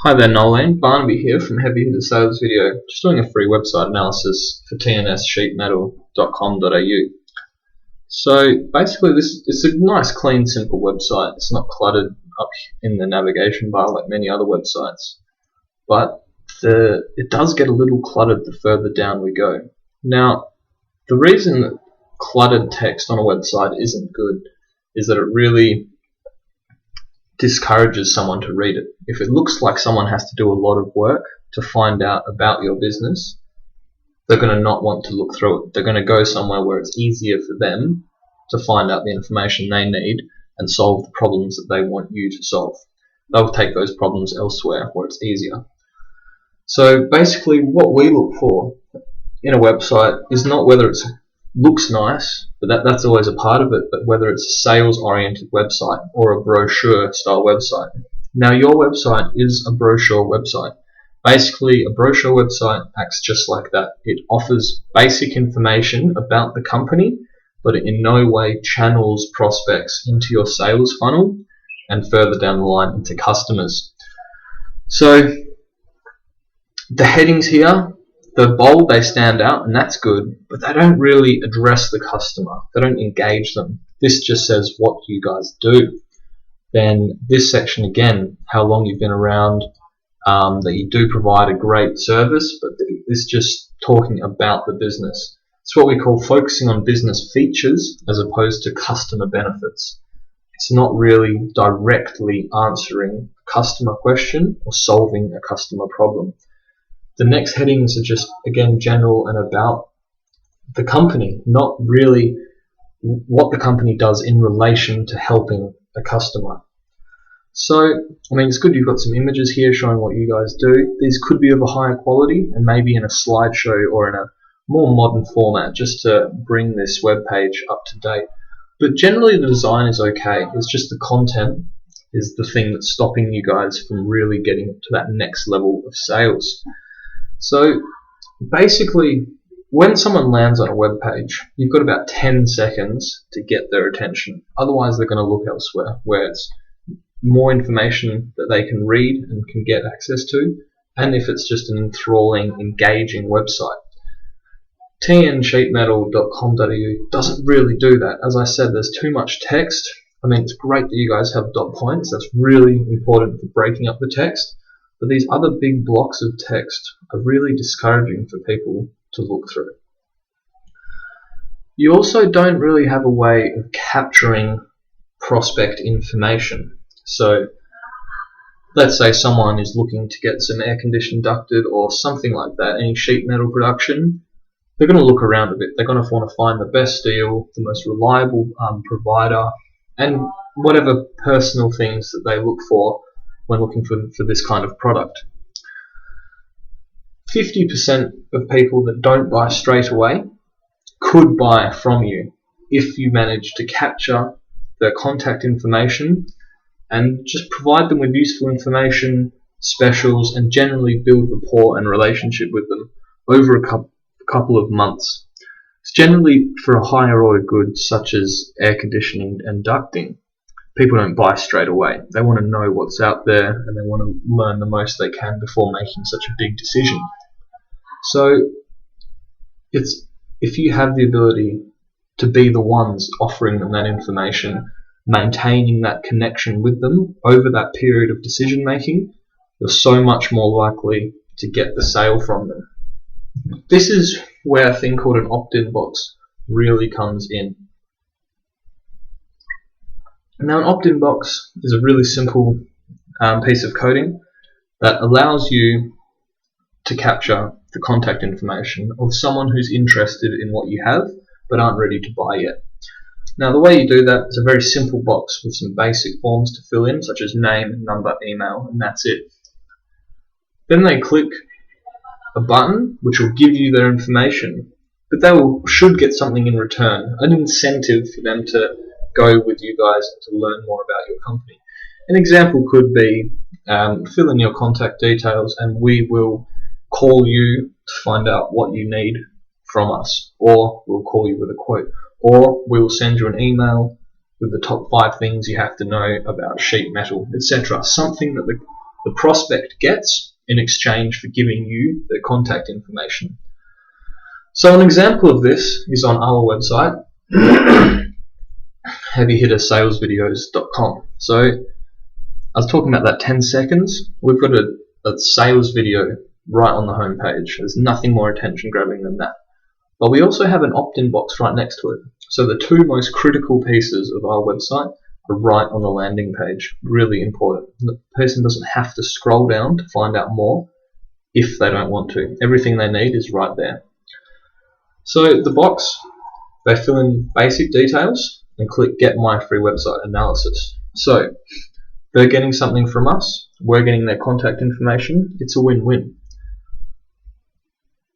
Hi there Nolan, Barnaby here from Heavy Hitter Sales Video, just doing a free website analysis for T&S Sheet Metal.com.au. So basically it's a nice clean simple website. It's not cluttered up in the navigation bar like many other websites, but it does get a little cluttered the further down we go. Now the reason that cluttered text on a website isn't good is that it really discourages someone to read it. If it looks like someone has to do a lot of work to find out about your business, they're going to not want to look through it. They're going to go somewhere where it's easier for them to find out the information they need and solve the problems that they want you to solve. They'll take those problems elsewhere where it's easier. So basically what we look for in a website is not whether it looks nice, but that's always a part of it, but whether it's a sales-oriented website or a brochure-style website. Now, your website is a brochure website. Basically, a brochure website acts just like that. It offers basic information about the company, but it in no way channels prospects into your sales funnel and further down the line into customers. So, the headings here, they're bold, they stand out, and that's good, but they don't really address the customer. They don't engage them. This just says what you guys do. Then this section again, how long you've been around, that you do provide a great service, but it's just talking about the business. It's what we call focusing on business features as opposed to customer benefits. It's not really directly answering a customer question or solving a customer problem. The next headings are just, again, general and about the company, not really what the company does in relation to helping a customer. So, I mean, it's good you've got some images here showing what you guys do. These could be of a higher quality and maybe in a slideshow or in a more modern format just to bring this web page up to date. But generally the design is okay. It's just the content is the thing that's stopping you guys from really getting to that next level of sales. So basically, when someone lands on a web page, you've got about 10 seconds to get their attention. Otherwise, they're going to look elsewhere, where it's more information that they can read and can get access to, and if it's just an enthralling, engaging website. tnsheetmetal.com.au doesn't really do that. As I said, there's too much text. I mean, it's great that you guys have dot points. That's really important for breaking up the text. But these other big blocks of text are really discouraging for people to look through. You also don't really have a way of capturing prospect information. So let's say someone is looking to get some air conditioning ducted or something like that, any sheet metal production. They're going to look around a bit. They're going to want to find the best steel, the most reliable provider, and whatever personal things that they look for when looking for this kind of product. 50% of people that don't buy straight away could buy from you if you manage to capture their contact information and just provide them with useful information, specials, and generally build rapport and relationship with them over a couple of months. It's generally for a higher order goods such as air conditioning and ducting. People don't buy straight away. They want to know what's out there and they want to learn the most they can before making such a big decision. So if you have the ability to be the ones offering them that information, maintaining that connection with them over that period of decision making, you're so much more likely to get the sale from them. This is where a thing called an opt-in box really comes in. Now, an opt-in box is a really simple piece of coding that allows you to capture the contact information of someone who's interested in what you have but aren't ready to buy yet. Now, the way you do that is a very simple box with some basic forms to fill in, such as name, number, email, and that's it. Then they click a button which will give you their information, but they should get something in return, an incentive for them to go with you guys to learn more about your company. An example could be fill in your contact details and we will call you to find out what you need from us, or we'll call you with a quote, or we will send you an email with the top 5 things you have to know about sheet metal, etc. Something that the the prospect gets in exchange for giving you their contact information. So an example of this is on our website, heavyhittersalesvideos.com. So I was talking about that 10 seconds. We've got a sales video right on the home page. There's nothing more attention grabbing than that. But we also have an opt-in box right next to it. So the two most critical pieces of our website are right on the landing page. Really important. The person doesn't have to scroll down to find out more if they don't want to. Everything they need is right there. So the box, they fill in basic details and click Get My Free Website Analysis. So they're getting something from us, we're getting their contact information, it's a win-win.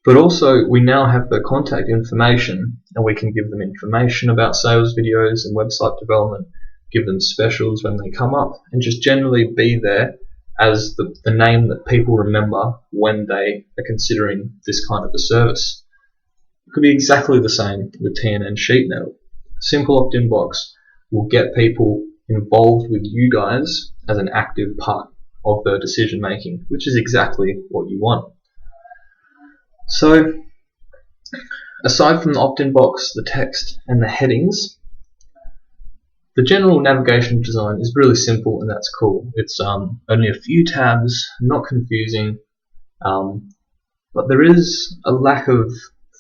But also we now have their contact information and we can give them information about sales videos and website development, give them specials when they come up, and just generally be there as the name that people remember when they are considering this kind of a service. It could be exactly the same with T&S Sheet Metal. Simple opt-in box will get people involved with you guys as an active part of their decision making, which is exactly what you want. So aside from the opt-in box, the text and the headings, the general navigation design is really simple and that's cool. It's only a few tabs, not confusing, but there is a lack of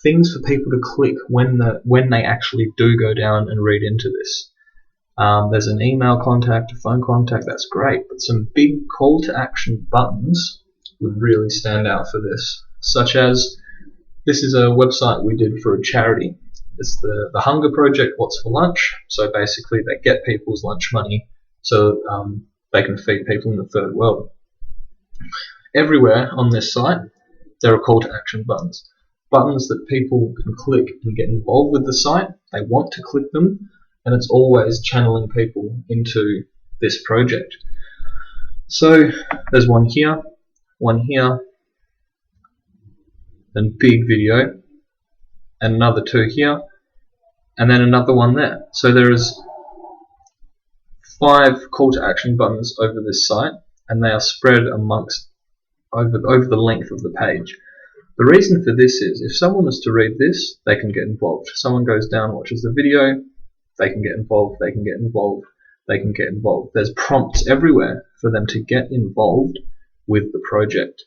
things for people to click when they actually do go down and read into this. There's an email contact, a phone contact, that's great, but some big call to action buttons would really stand out for this, such as this is a website we did for a charity. It's the Hunger Project, What's for Lunch. So basically they get people's lunch money so they can feed people in the third world. Everywhere on this site there are call to action buttons. Buttons that people can click and get involved with the site. They want to click them, and it's always channeling people into this project. So there's one here, and big video, and another two here, and then another one there. So there is 5 call to action buttons over this site, and they are spread amongst over the length of the page. The reason for this is if someone is to read this, they can get involved. Someone goes down, watches the video, they can get involved, they can get involved, they can get involved. There's prompts everywhere for them to get involved with the project.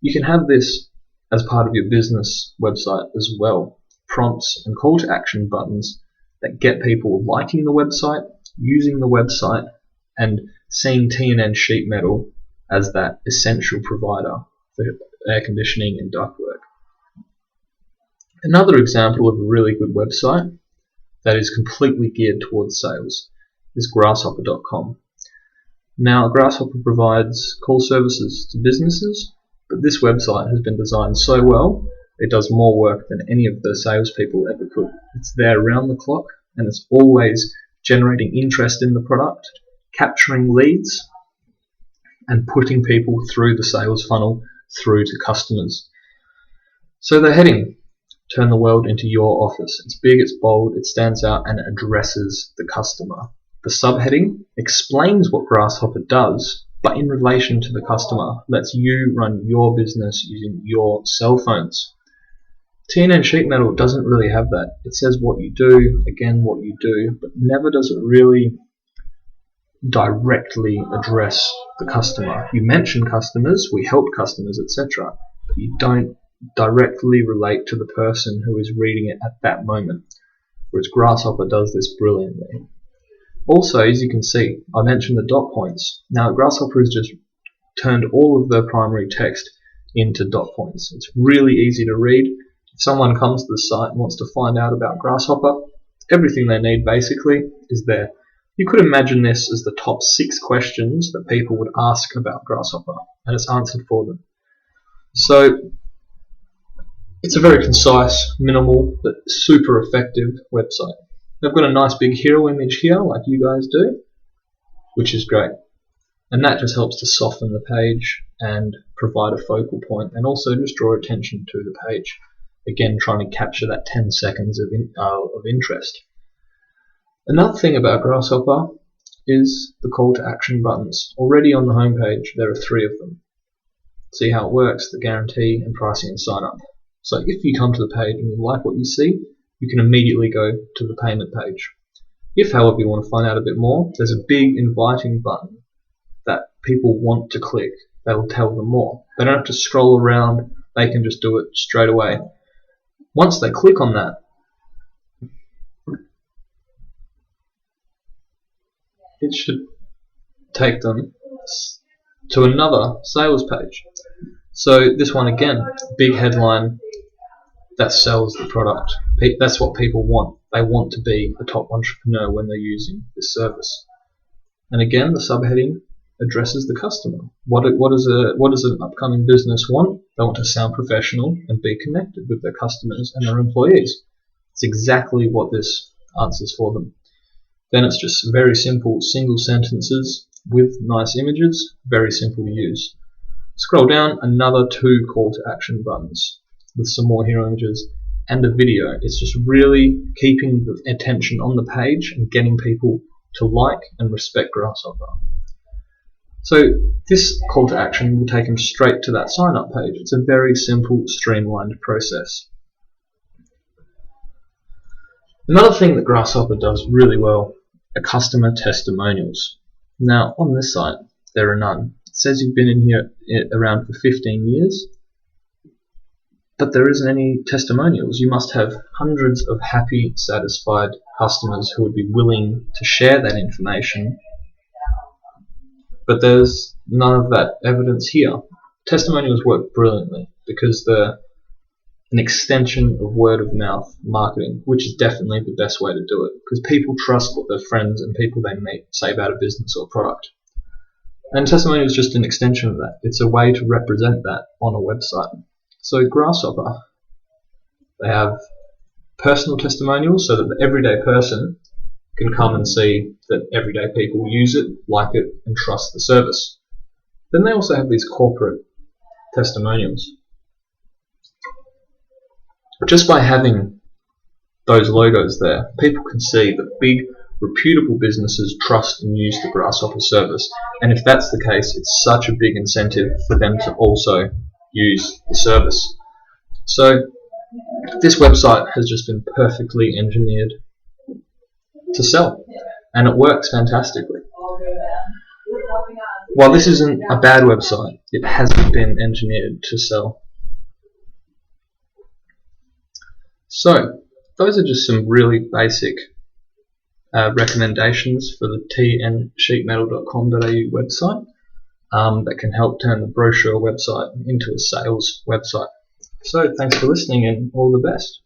You can have this as part of your business website as well. Prompts and call to action buttons that get people liking the website, using the website, and seeing T&S Sheet Metal as that essential provider for air conditioning and ductwork. Another example of a really good website that is completely geared towards sales is grasshopper.com. Now, Grasshopper provides call services to businesses, but this website has been designed so well it does more work than any of the salespeople ever could. It's there around the clock and it's always generating interest in the product, capturing leads, and putting people through the sales funnel through to customers. So the heading, turn the world into your office. It's big, it's bold, it stands out, and it addresses the customer. The subheading explains what Grasshopper does, but in relation to the customer, lets you run your business using your cell phones. T&S Sheet Metal doesn't really have that. It says what you do, again what you do, but never does it really directly address the customer. You mention customers, we help customers, etc., but you don't directly relate to the person who is reading it at that moment, whereas Grasshopper does this brilliantly. Also, as you can see, I mentioned the dot points. Now, Grasshopper has just turned all of the primary text into dot points. It's really easy to read. If someone comes to the site and wants to find out about Grasshopper, everything they need basically is there. You could imagine this as the top 6 questions that people would ask about Grasshopper, and it's answered for them. So it's a very concise, minimal, but super effective website. They've got a nice big hero image here, like you guys do, which is great. And that just helps to soften the page and provide a focal point, and also just draw attention to the page. Again, trying to capture that 10 seconds of interest. Another thing about Grasshopper is the call to action buttons. Already on the home page there are 3 of them. See how it works, the guarantee and pricing and sign up. So if you come to the page and you like what you see, you can immediately go to the payment page. If, however, you want to find out a bit more, there's a big inviting button that people want to click. That'll tell them more. They don't have to scroll around, they can just do it straight away. Once they click on that, it should take them to another sales page. So this one again, big headline that sells the product. That's what people want. They want to be a top entrepreneur when they're using this service. And again, the subheading addresses the customer. What does an upcoming business want? They want to sound professional and be connected with their customers and their employees. It's exactly what this answers for them. Then it's just very simple single sentences with nice images, very simple to use. Scroll down, another 2 call to action buttons with some more hero images and a video. It's just really keeping the attention on the page and getting people to like and respect Grasshopper. So this call to action will take them straight to that sign up page. It's a very simple, streamlined process. Another thing that Grasshopper does really well are customer testimonials. Now on this site there are none. It says you've been in here around for 15 years, but there isn't any testimonials. You must have hundreds of happy, satisfied customers who would be willing to share that information, but there's none of that evidence here. Testimonials work brilliantly because they're an extension of word of mouth marketing, which is definitely the best way to do it, because people trust what their friends and people they meet say about a business or product. And testimonial is just an extension of that. It's a way to represent that on a website. So Grasshopper, they have personal testimonials so that the everyday person can come and see that everyday people use it, like it, and trust the service. Then they also have these corporate testimonials. Just by having those logos there, people can see that big, reputable businesses trust and use the Grasshopper service, and if that's the case, it's such a big incentive for them to also use the service. So this website has just been perfectly engineered to sell, and it works fantastically. While this isn't a bad website, it hasn't been engineered to sell. So those are just some really basic recommendations for the tnsheetmetal.com.au website that can help turn the brochure website into a sales website. So thanks for listening and all the best.